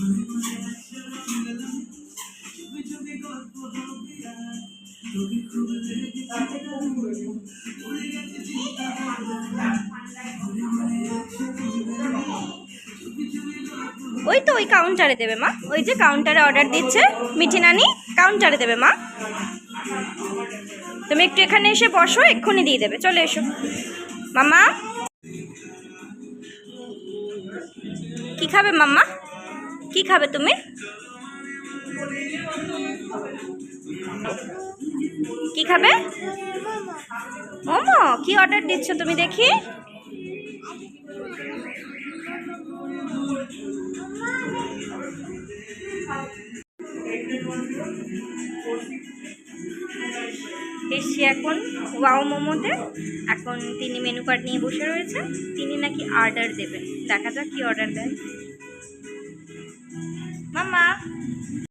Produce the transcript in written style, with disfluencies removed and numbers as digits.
ওই তো ওই কাউন্টারে দেবে মা, ওই যে কাউন্টারে অর্ডার দিচ্ছে মিঠি নানি, কাউন্টারে দেবে মা। তুমি একটু এখানে এসে বসো, এক্ষুনি দিয়ে দেবে, চলে এসো মাম্মা। কি খাবে মাম্মা, কি খাবে তুমি, কি খাবে? মোমো, কি অর্ডার দিচ্ছ তুমি দেখি? এসছি এখন ওয়াও মোমোতে। এখন তিনি মেনু কার্ড নিয়ে বসে রয়েছে, তিনি নাকি অর্ডার দেবেন, দেখা যাক কি অর্ডার দেয়। মাম্মা